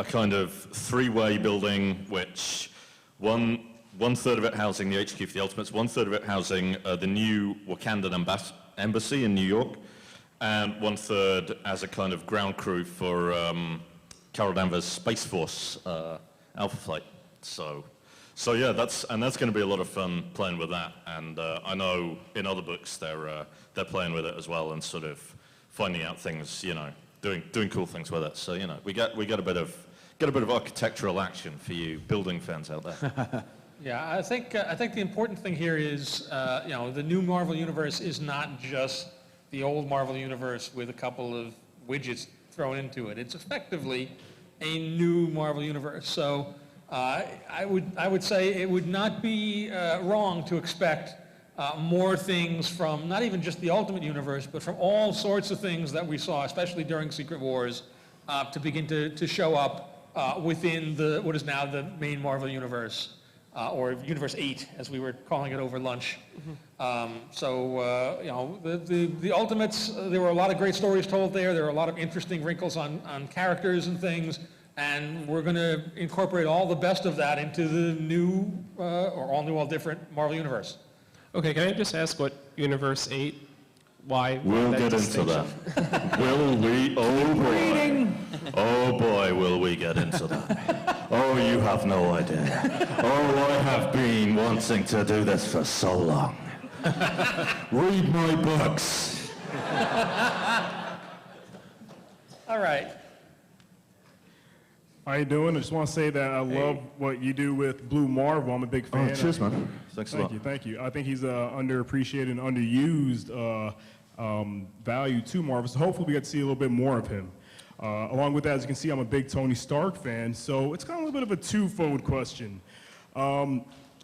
kind of three-way building, which one third of it housing the HQ for the Ultimates, one third of it housing the new Wakandan embassy in New York, and one third as a kind of ground crew for Carol Danvers' Space Force Alpha Flight. So yeah, that's going to be a lot of fun playing with that. And I know in other books they're playing with it as well and sort of finding out things, you know, doing cool things with it. So you know, we got a bit of architectural action for you building fans out there.
Yeah, I think the important thing here is, you know, the new Marvel Universe is not just the old Marvel Universe with a couple of widgets thrown into it. It's effectively a new Marvel Universe. So I would say it would not be wrong to expect more things from not even just the Ultimate Universe, but from all sorts of things that we saw, especially during Secret Wars, to begin to show up within what is now the main Marvel Universe, or Universe 8, as we were calling it over lunch. You know, the Ultimates, there were a lot of great stories told there. There were a lot of interesting wrinkles on characters and things, and we're going to incorporate all the best of that into the new, or all new, all different Marvel Universe.
Okay, can I just ask what Universe 8, why
We'll
that
get into
distinction?
that. Will we? Oh boy. Oh boy, will we get into that. Oh, you have no idea. Oh, I have been wanting to do this for so long. Read my books.
All right.
How you doing? I just want to say that I love what you do with Blue Marvel. I'm a big fan.
Cheers, man. Thanks a lot.
Thank you. I think he's underappreciated and underused value to Marvel. So hopefully we get to see a little bit more of him. Along with that, as you can see, I'm a big Tony Stark fan. So it's kind of a little bit of a twofold question.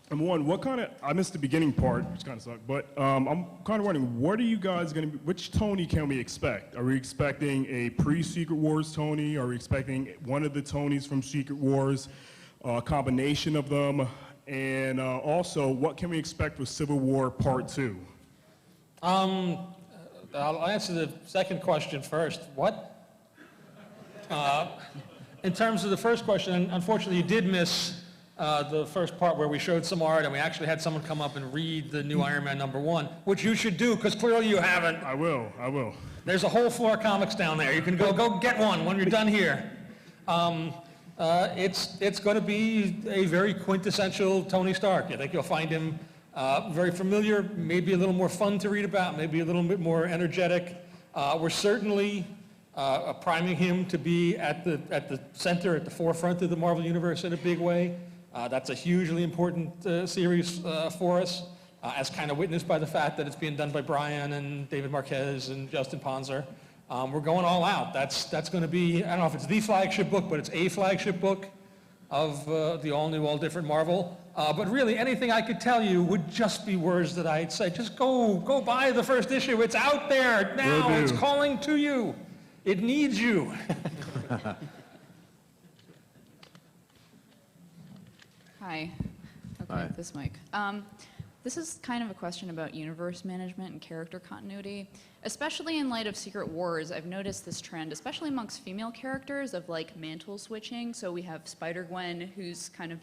Number one, I missed the beginning part, which kind of sucked, but I'm kind of wondering, what are you guys going to be, which Tony can we expect? Are we expecting a pre-Secret Wars Tony? Are we expecting one of the Tonys from Secret Wars, a combination of them? And also, what can we expect with Civil War Part 2?
I'll answer the second question first. What? In terms of the first question, unfortunately, you did miss the first part where we showed some art, and we actually had someone come up and read the new Iron Man #1, which you should do, because clearly you haven't.
I will.
There's a whole floor of comics down there. You can go get one when you're done here. It's going to be a very quintessential Tony Stark. I think you'll find him very familiar, maybe a little more fun to read about, maybe a little bit more energetic. We're certainly priming him to be at the center, at the forefront of the Marvel Universe in a big way. That's a hugely important series for us, as kind of witnessed by the fact that it's being done by Brian and David Marquez and Justin Ponzer. We're going all out. That's going to be, I don't know if it's the flagship book, but it's a flagship book of the all-new, all-different Marvel. But really, anything I could tell you would just be words that I'd say. Just go buy the first issue. It's out there now. It's calling to you. It needs you.
Hi. Okay,
Hi.
this mic. This is kind of a question about universe management and character continuity. Especially in light of Secret Wars, I've noticed this trend, especially amongst female characters, of like mantle switching. So we have Spider-Gwen, who's kind of,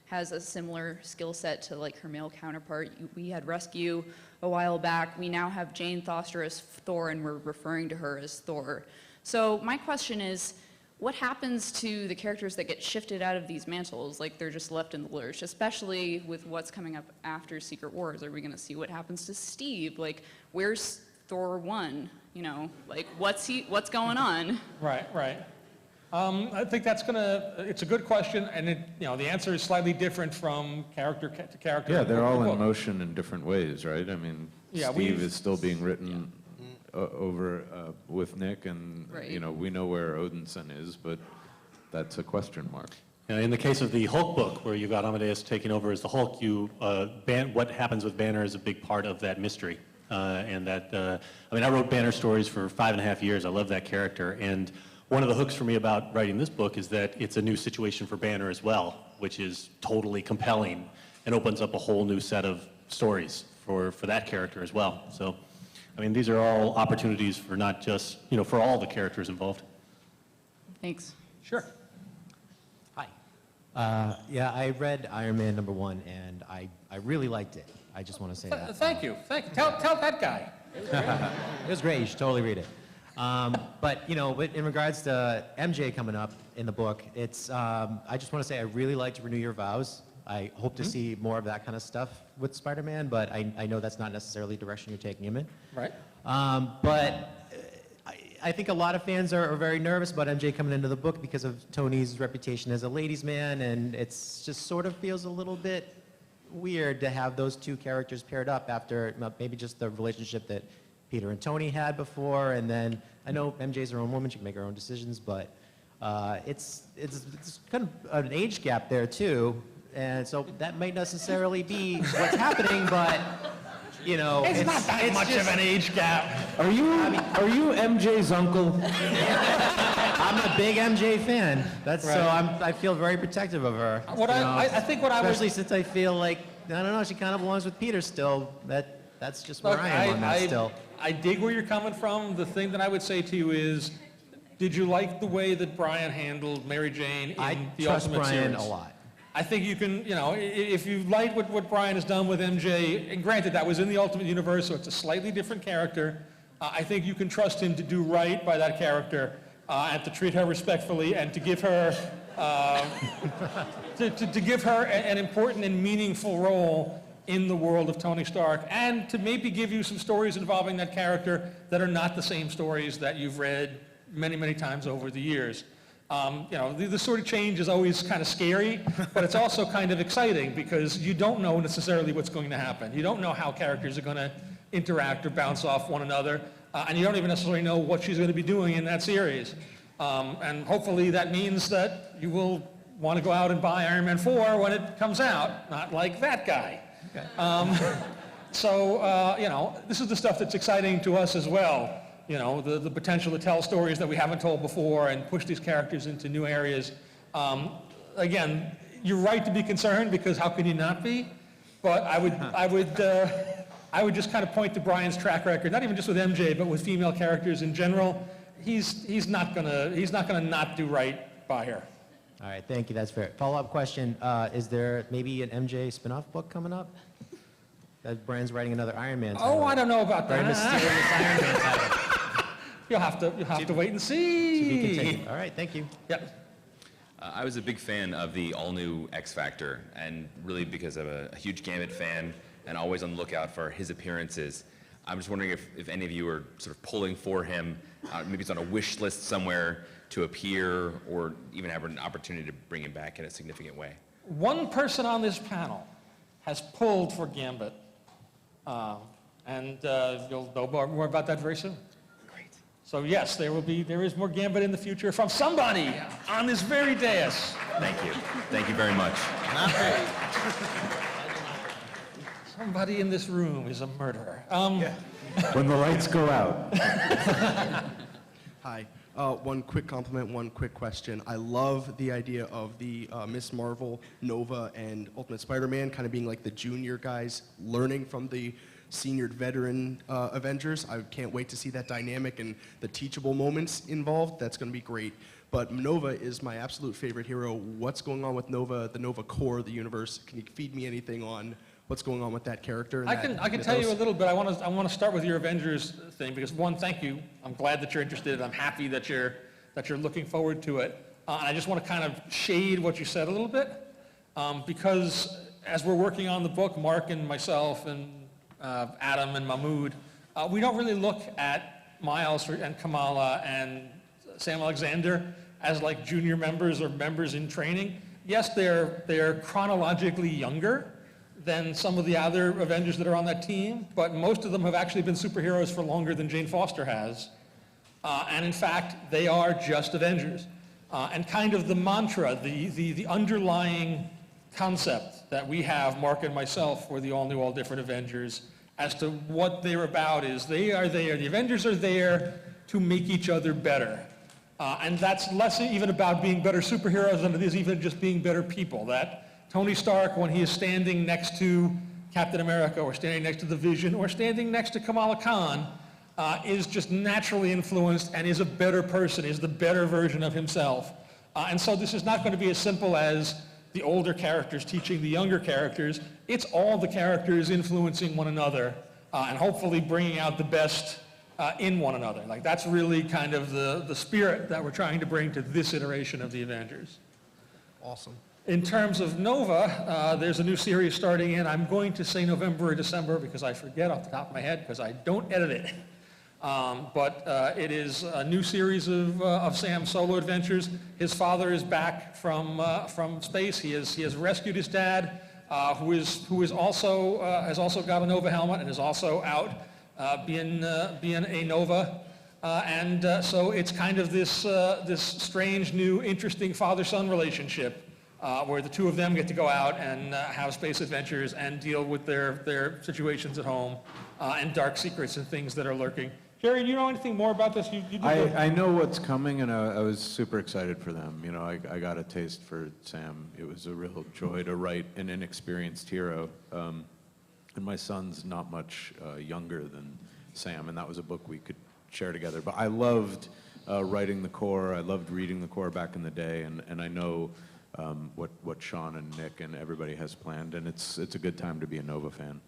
has a similar skill set to like her male counterpart. We had Rescue a while back. We now have Jane Foster as Thor, and we're referring to her as Thor. So my question is, what happens to the characters that get shifted out of these mantles? Like they're just left in the lurch, especially with what's coming up after Secret Wars. Are we going to see what happens to Steve? Like, where's Thor 1? Like what's going on?
Right. I think it's a good question, and the answer is slightly different from character to character.
Yeah, they're all in motion in different ways, right? I mean,
Yeah,
Steve is still being written over with Nick, and
Right.
we know where Odinson is, but that's a question mark.
In the case of the Hulk book, where you've got Amadeus taking over as the Hulk, what happens with Banner is a big part of that mystery. I wrote Banner stories for 5.5 years. I love that character. And one of the hooks for me about writing this book is that it's a new situation for Banner as well, which is totally compelling and opens up a whole new set of stories for that character as well. So, these are all opportunities for not just, for all the characters involved.
Thanks.
Sure.
Yeah, I read Iron Man #1, and I really liked it. I just want to say that.
Thank you. Tell that guy.
It was great. You should totally read it. But in regards to MJ coming up in the book, I just want to say I really liked Renew Your Vows. I hope to see more of that kind of stuff with Spider-Man, but I know that's not necessarily the direction you're taking him in.
Right.
But I think a lot of fans are very nervous about MJ coming into the book because of Tony's reputation as a ladies' man, and it's just sort of feels a little bit weird to have those two characters paired up after maybe just the relationship that Peter and Tony had before, and then I know MJ's her own woman, she can make her own decisions, but it's kind of an age gap there too, and so that might necessarily be what's happening, but it's
not that much of an age gap.
Are you MJ's uncle?
I'm a big MJ fan. So I feel very protective of her. Especially since I feel like, I don't know, she kind of belongs with Peter still. That's just where I am on that still.
I dig where you're coming from. The thing that I would say to you is, did you like the way that Brian handled Mary Jane in the Ultimate Series?
I trust Brian a lot.
I think you can, if you like what Brian has done with MJ, and granted that was in the Ultimate Universe, so it's a slightly different character, I think you can trust him to do right by that character and to treat her respectfully and to give her to give her an important and meaningful role in the world of Tony Stark, and to maybe give you some stories involving that character that are not the same stories that you've read many, many times over the years. This sort of change is always kind of scary, but it's also kind of exciting because you don't know necessarily what's going to happen. You don't know how characters are going to interact or bounce off one another, and you don't even necessarily know what she's going to be doing in that series. And hopefully that means that you will want to go out and buy Iron Man 4 when it comes out, not like that guy. Okay. This is the stuff that's exciting to us as well. The potential to tell stories that we haven't told before and push these characters into new areas. Again, you're right to be concerned because how could you not be? But I I would just kind of point to Brian's track record, not even just with MJ, but with female characters in general. He's not gonna not do right by her.
All right, thank you. That's fair. Follow-up question: is there maybe an MJ spin-off book coming up? Brian's writing another Iron Man title.
Oh, I don't know about
Very
that.
mysterious Iron Man title.
You'll have to wait and see.
To be continued. All right, thank you.
Yep.
I was a big fan of the all-new X Factor, and really because I'm a huge Gambit fan and always on the lookout for his appearances. I'm just wondering if any of you are sort of pulling for him, maybe it's on a wish list somewhere to appear, or even have an opportunity to bring him back in a significant way.
One person on this panel has pulled for Gambit, and you'll know more about that very soon. So yes, there is more Gambit in the future from somebody on this very dais.
Thank you. Thank you very much.
Somebody in this room is a murderer.
When the lights go out.
Hi. One quick compliment, one quick question. I love the idea of the Miss Marvel, Nova, and Ultimate Spider-Man kind of being like the junior guys learning from the senior veteran Avengers. I can't wait to see that dynamic and the teachable moments involved. That's going to be great. But Nova is my absolute favorite hero. What's going on with Nova, the Nova core of the universe? Can you feed me anything on what's going on with that character? And
I can tell you a little bit. I want to start with your Avengers thing because one, thank you. I'm glad that you're interested. I'm happy that you're looking forward to it. And I just want to kind of shade what you said a little bit because as we're working on the book, Mark and myself and Adam and Mahmood, we don't really look at Miles and Kamala and Sam Alexander as like junior members or members in training. Yes, they're chronologically younger than some of the other Avengers that are on that team, but most of them have actually been superheroes for longer than Jane Foster has. And in fact, they are just Avengers. And kind of the mantra, the underlying concept that we have, Mark and myself, for the all-new, all-different Avengers, as to what they're about is the Avengers are there to make each other better. And that's less even about being better superheroes than it is even just being better people. That Tony Stark, when he is standing next to Captain America or standing next to the Vision or standing next to Kamala Khan, is just naturally influenced and is a better person, is the better version of himself. And so this is not going to be as simple as the older characters teaching the younger characters. It's all the characters influencing one another and hopefully bringing out the best in one another. Like that's really kind of the spirit that we're trying to bring to this iteration of the Avengers.
Awesome.
In terms of Nova, there's a new series starting in, I'm going to say November or December because I forget off the top of my head because I don't edit it. But it is a new series of Sam's solo adventures. His father is back from space. He has rescued his dad, who is also has also got a Nova helmet and is also out being a Nova. So it's kind of this strange, new, interesting father-son relationship where the two of them get to go out and have space adventures and deal with their situations at home and dark secrets and things that are lurking. Jerry, do you know anything more about this?
I know what's coming, and I was super excited for them. You know, I got a taste for Sam. It was a real joy to write an inexperienced hero. And my son's not much younger than Sam, and that was a book we could share together. But I loved writing the core. I loved reading the core back in the day, and I know what Sean and Nick and everybody has planned, and it's a good time to be a Nova fan.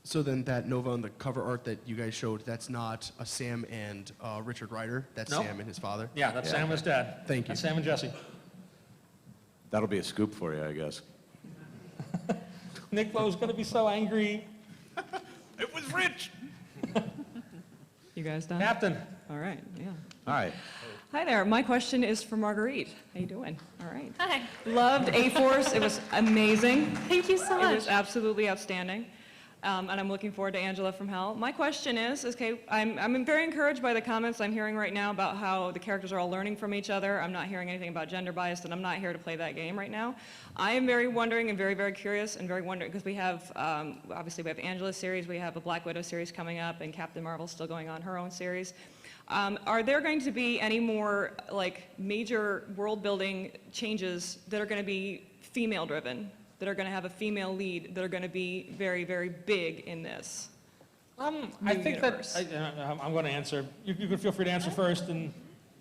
So then that Nova on the cover art that you guys showed, that's not a Sam and Richard Rider? That's
No.
Sam and his father?
Yeah, that's Sam and his dad.
Thank you.
That's Sam and Jesse.
That'll be a scoop for you, I guess.
Nick Lowe's going to be so angry.
It was Rich!
You guys done?
Captain.
All right, yeah.
Hi.
Hi there. My question is for Marguerite. How you doing? All right.
Hi.
Loved A-Force. It was amazing.
Thank you so
It was
much.
absolutely outstanding. And I'm looking forward to Angela from Hell. My question is, okay, I'm very encouraged by the comments I'm hearing right now about how the characters are all learning from each other. I'm not hearing anything about gender bias, and I'm not here to play that game right now. I am very wondering and very, very curious and very wondering, because we have, obviously we have Angela's series, we have a Black Widow series coming up, and Captain Marvel's still going on her own series. Are there going to be any more like major world building changes that are going to be female driven, that are going to have a female lead, that are going to be very, very big in this?
I think that I'm going to answer. You can feel free to answer first and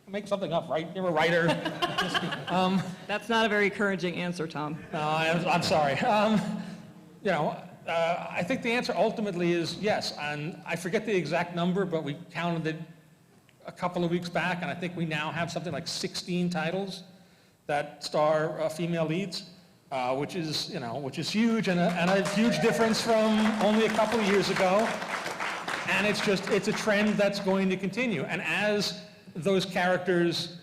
make something up, right? You're a writer.
That's not a very encouraging answer, Tom.
No, I'm sorry. I think the answer ultimately is yes. And I forget the exact number, but we counted it a couple of weeks back, and I think we now have something like 16 titles that star female leads, which is huge and a huge difference from only a couple of years ago. And it's a trend that's going to continue. And as those characters,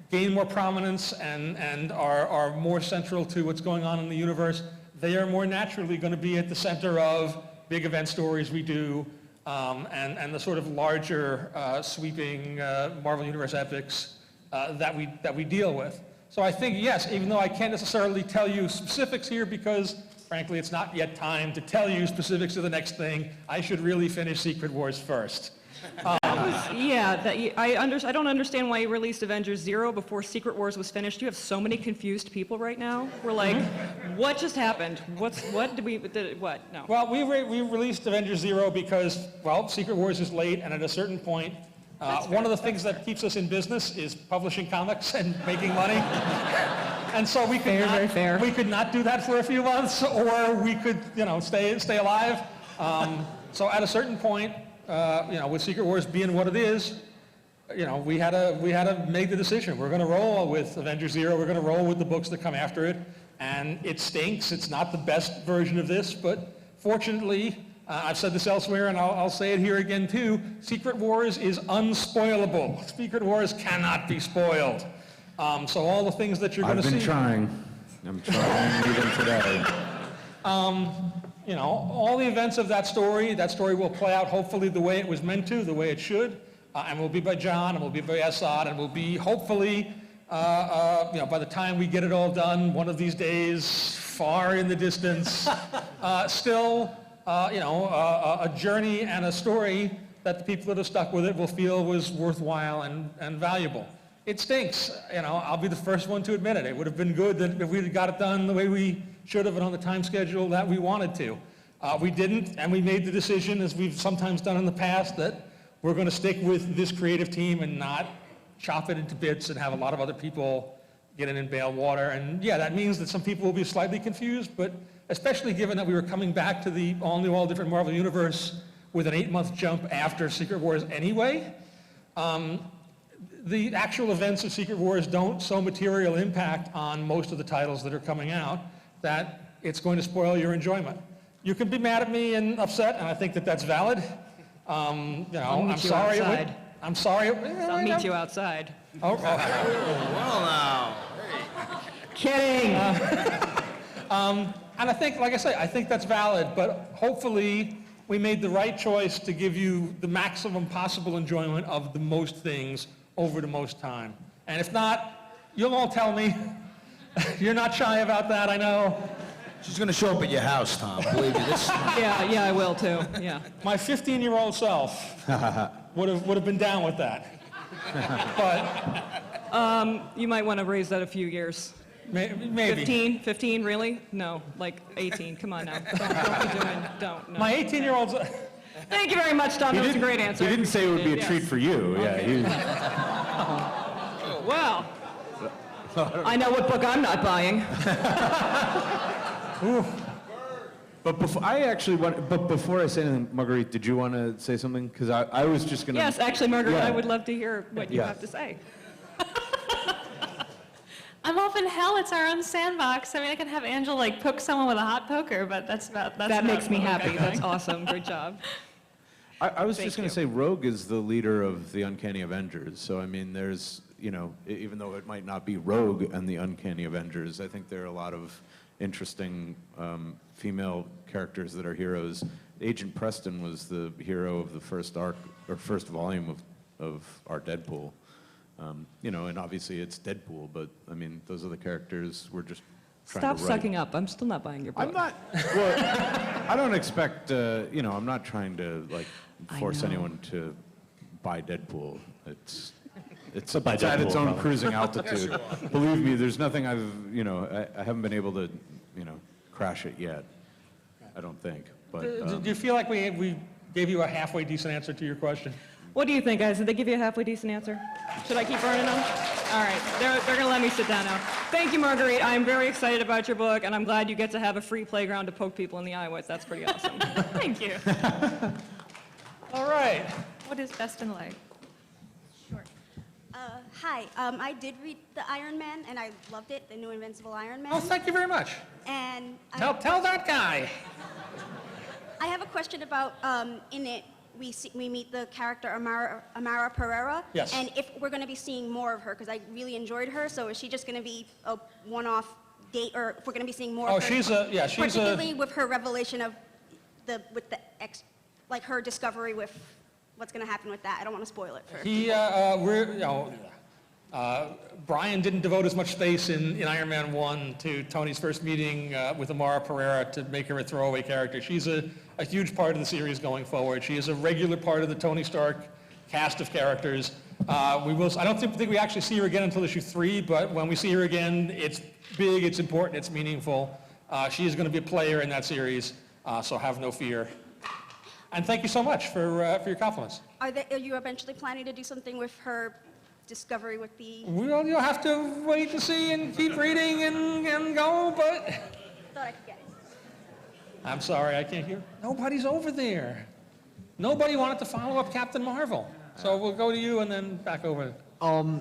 gain more prominence and are more central to what's going on in the universe, they are more naturally going to be at the center of big event stories we do, and the sort of larger, sweeping Marvel Universe epics that we deal with. So I think, yes, even though I can't necessarily tell you specifics here because, frankly, it's not yet time to tell you specifics of the next thing, I should really finish Secret Wars first.
I don't understand why you released Avengers 0 before Secret Wars was finished. You have so many confused people right now. We're like, what just happened? What? No.
Well, we released Avengers 0 because, well, Secret Wars is late, and at a certain point, one of the things that keeps us in business is publishing comics and making money. And so we could not do that for a few months, or we could, stay alive. So at a certain point, with Secret Wars being what it is, we had to make the decision. We're going to roll with Avengers 0. We're going to roll with the books that come after it. And it stinks. It's not the best version of this, but fortunately, I've said this elsewhere, and I'll say it here again too, Secret Wars is unspoilable. Secret Wars cannot be spoiled. So all the things that you're going to see...
I've been trying. I'm trying even today.
All the events of that story will play out hopefully the way it was meant to, the way it should, and will be by John, and will be by Assad, and will be hopefully, by the time we get it all done, one of these days, far in the distance, still, a journey and a story that the people that have stuck with it will feel was worthwhile and valuable. It stinks, I'll be the first one to admit it. It would have been good that if we'd got it done the way we should have and on the time schedule that we wanted to. We didn't, and we made the decision, as we've sometimes done in the past, that we're going to stick with this creative team and not chop it into bits and have a lot of other people get in and bail water. And yeah, that means that some people will be slightly confused, but especially given that we were coming back to the all-new, all-different Marvel Universe with an 8-month jump after Secret Wars anyway, the actual events of Secret Wars don't so material impact on most of the titles that are coming out that it's going to spoil your enjoyment. You can be mad at me and upset, and I think that that's valid. I'm sorry. I'm sorry.
I'll meet you outside.
Oh,
well now.
Kidding.
And I think, like I say, I think that's valid, but hopefully we made the right choice to give you the maximum possible enjoyment of the most things over the most time. And if not, you'll all tell me. You're not shy about that, I know.
She's going to show up at your house, Tom. Believe me.
Yeah, I will too. Yeah.
My 15-year-old self would have been down with that. But
you might want to raise that a few years.
Maybe.
15, really? No, like 18. Come on now. Don't. No.
My 18-year-old's...
Thank you very much, Tom. That was a great answer.
He didn't say it would be a treat for you.
Okay.
Yeah.
Well, I know what book I'm not buying.
But before I say anything, Marguerite, did you want to say something? Because I was just going to...
Yes, actually, Margaret, I would love to hear what you have to say.
I'm off in hell. It's our own sandbox. I mean, I can have Angel poke someone with a hot poker, but that
makes me happy. That's awesome. Great job.
I was just going to say, Rogue is the leader of the Uncanny Avengers. So I mean, there's even though it might not be Rogue and the Uncanny Avengers, I think there are a lot of interesting female characters that are heroes. Agent Preston was the hero of the first arc or first volume of our Deadpool. And obviously it's Deadpool, but I mean, those are the characters we're just trying to write.
Stop sucking up. I'm still not buying your book.
I'm not. Well, I don't expect. I'm not trying to force anyone to buy Deadpool. It's at its own cruising altitude. Believe me, there's nothing I haven't been able to, crash it yet. I don't think.
But,
Do you feel like we gave you a halfway decent answer to your question?
What do you think, guys? Did they give you a halfway decent answer? Should I keep burning them? All right, they're going to let me sit down now. Thank you, Marguerite. I'm very excited about your book, and I'm glad you get to have a free playground to poke people in the eye with. That's pretty awesome. Thank you.
All right.
What is best in life?
Hi, I did read the Iron Man, and I loved it, the new Invincible Iron Man.
Oh, thank you very much.
And
Tell that guy.
I have a question about, in it, we meet the character Amara Pereira.
Yes.
And if we're going to be seeing more of her, because I really enjoyed her, so is she just going to be a one-off date, or if we're going to be seeing more of her?
She's
particularly with her revelation of like her discovery with what's going to happen with that. I don't want to spoil it for people.
Brian didn't devote as much space in Iron Man 1 to Tony's first meeting with Amara Pereira to make her a throwaway character. She's a huge part of the series going forward. She is a regular part of the Tony Stark cast of characters. I don't think we actually see her again until issue 3, but when we see her again, it's big, it's important, it's meaningful. She is going to be a player in that series, so have no fear. And thank you so much for your compliments.
Are you eventually planning to do something with her discovery with the...
Well, you'll have to wait and see and keep reading and go, but...
Thought I could get it.
I'm sorry, I can't hear. Nobody's over there. Nobody wanted to follow up Captain Marvel. So we'll go to you and then back over.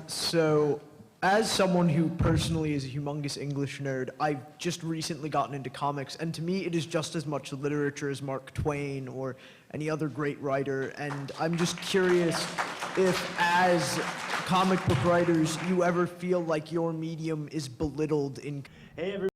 So, as someone who personally is a humongous English nerd, I've just recently gotten into comics, and to me it is just as much literature as Mark Twain or any other great writer, and I'm just curious if, as comic book writers, you ever feel like your medium is belittled in... Hey, everybody.